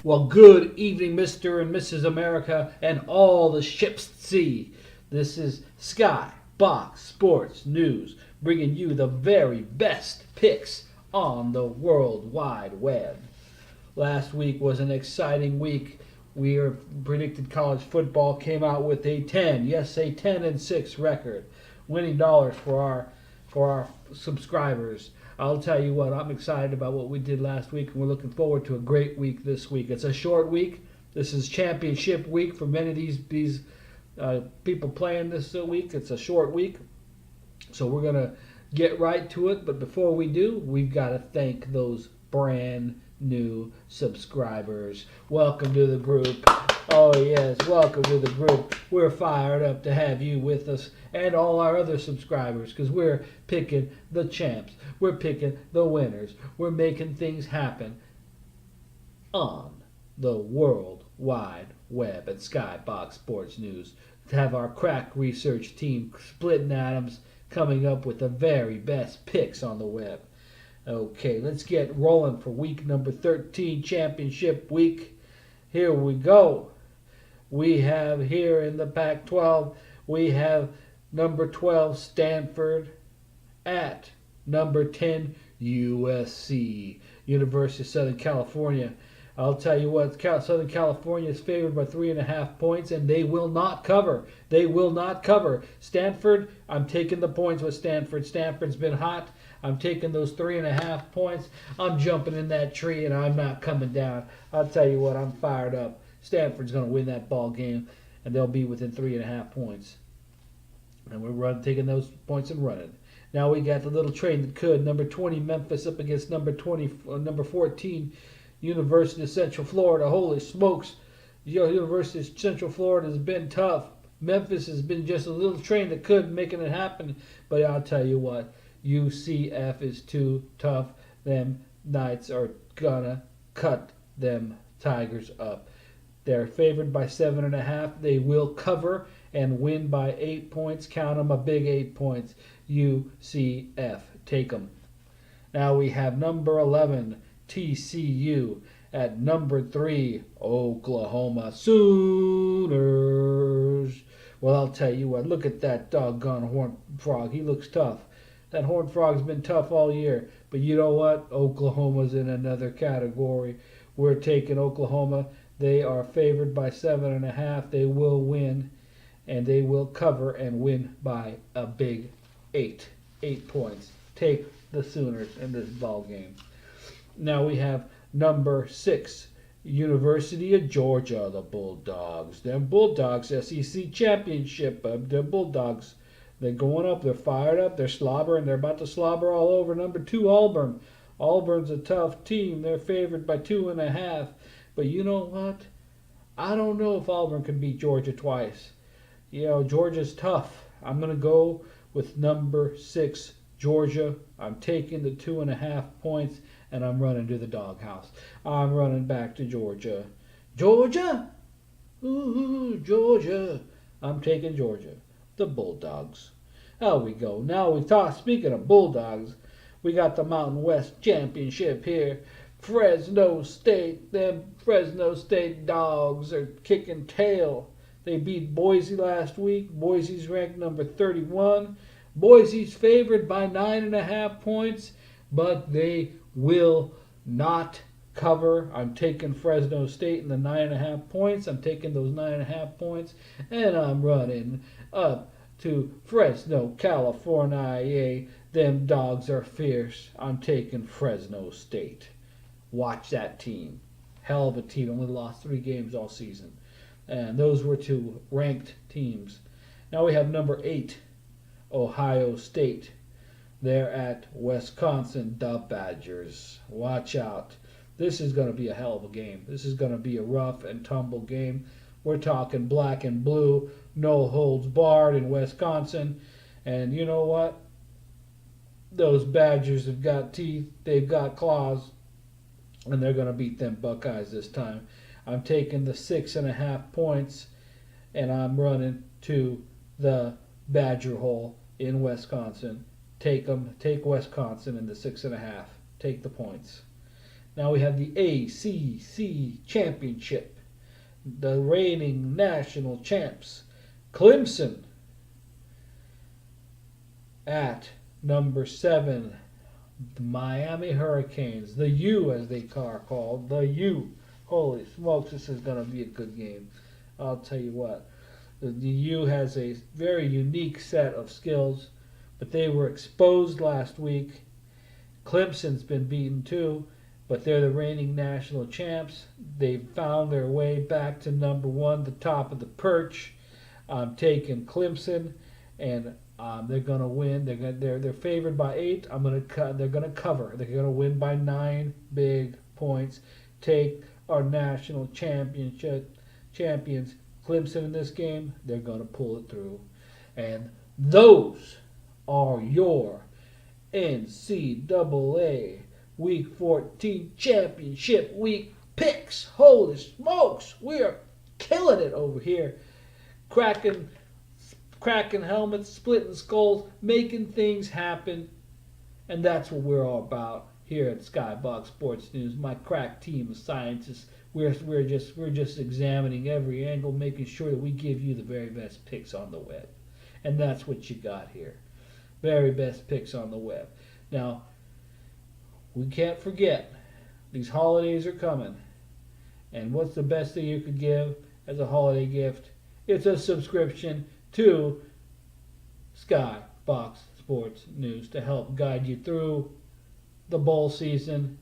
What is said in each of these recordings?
Well, good evening, Mr. and Mrs. America, and all the ships at sea. This is Skybox Sports News, bringing you the very best picks on the World Wide Web. Last week was an exciting week. We predicted college football, came out with a 10-6 record, winning dollars for our subscribers. I'll tell you what, I'm excited about what we did last week, and we're looking forward to a great week this week. It's a short week. This is championship week for many of these people playing this week. It's a short week, so we're going to get right to it. But before we do, we've got to thank those brand new subscribers. Welcome to the group. Oh yes, welcome to the group. We're fired up to have you with us and all our other subscribers, because we're picking the champs. We're picking the winners. We're making things happen on the World Wide Web at Skybox Sports News. To have our crack research team splitting atoms, coming up with the very best picks on the web. Okay, let's get rolling for week number 13, championship week. Here we go. We have here in the Pac-12, we have number 12, Stanford, at number 10, USC, University of Southern California. I'll tell you what, Southern California is favored by 3.5 points, and they will not cover. They will not cover. Stanford, I'm taking the points with Stanford. Stanford's been hot. I'm taking those 3.5 points. I'm jumping in that tree, and I'm not coming down. I'll tell you what, I'm fired up. Stanford's going to win that ball game, and they'll be within 3.5 points. And we're taking those points and running. Now we got the little train that could. Number 20, Memphis, up against number 14, University of Central Florida. Holy smokes. University of Central Florida has been tough. Memphis has been just a little train that could, making it happen. But I'll tell you what, UCF is too tough. Them Knights are gonna cut them Tigers up. They're favored by 7.5. They will cover and win by 8 points. Count them, a big 8 points. UCF. Take them. Now we have number 11, TCU, at number 3, Oklahoma Sooners. Well, I'll tell you what, look at that doggone Horned Frog. He looks tough. That Horned Frog's been tough all year. But you know what? Oklahoma's in another category. We're taking Oklahoma. They are favored by 7.5. They will win, and they will cover and win by a big 8 points. Take the Sooners in this ball game. Now we have number 6, University of Georgia, the Bulldogs. Them Bulldogs, SEC championship. The Bulldogs, they're going up. They're fired up. They're slobbering. They're about to slobber all over. Number 2, Auburn. Auburn's a tough team. They're favored by 2.5. But you know what? I don't know if Auburn can beat Georgia twice. You know, Georgia's tough. I'm going to go with number 6, Georgia. I'm taking the 2.5 points, and I'm running to the doghouse. I'm running back to Georgia. Georgia? Ooh, Georgia. I'm taking Georgia. The Bulldogs. There we go. Now we talk. Speaking of Bulldogs, we got the Mountain West Championship here. Fresno State. Them Fresno State dogs are kicking tail. They beat Boise last week. Boise's ranked number 31. Boise's favored by 9.5 points, but they will not cover. I'm taking Fresno State in the 9.5 points. I'm taking those 9.5 points, and I'm running up to Fresno, California. Them dogs are fierce. I'm taking Fresno State. Watch that team. Hell of a team. Only lost 3 games all season. And those were 2 ranked teams. Now we have number 8, Ohio State. They're at Wisconsin, the Badgers. Watch out. This is going to be a hell of a game. This is going to be a rough and tumble game. We're talking black and blue, no holds barred in Wisconsin. And you know what? Those Badgers have got teeth. They've got claws. And they're going to beat them Buckeyes this time. I'm taking the 6.5 points, and I'm running to the Badger hole in Wisconsin. Take them. Take Wisconsin in the 6.5. Take the points. Now we have the ACC Championship. The reigning national champs, Clemson, at number 7, the Miami Hurricanes, the U as they are called, the U. Holy smokes, this is going to be a good game. I'll tell you what. The U has a very unique set of skills, but they were exposed last week. Clemson's been beaten too, but they're the reigning national champs. They've found their way back to number 1, the top of the perch. I'm taking Clemson, and they're going to win. They're favored by 8. They're going to cover. They're going to win by 9 big points. Take our national champions, Clemson, in this game. They're going to pull it through. And those are your NCAA Week 14 Championship Week picks. Holy smokes, we are killing it over here. Cracking helmets, splitting skulls, making things happen. And that's what we're all about here at Skybox Sports News. My crack team of scientists. We're just examining every angle, making sure that we give you the very best picks on the web. And that's what you got here. Very best picks on the web. Now, we can't forget, these holidays are coming. And what's the best thing you could give as a holiday gift? It's a subscription to Skybox Sports News to help guide you through the bowl season,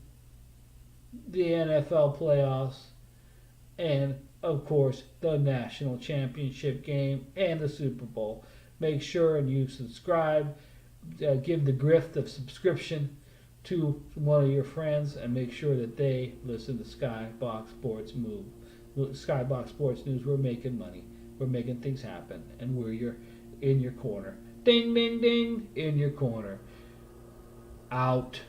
the NFL playoffs, and, of course, the national championship game and the Super Bowl. Make sure and you subscribe. Give the gift of subscription to one of your friends, and make sure that they listen to Skybox Sports Skybox Sports News. We're making money. We're making things happen, and we're in your corner. Ding, ding, ding, in your corner. Out.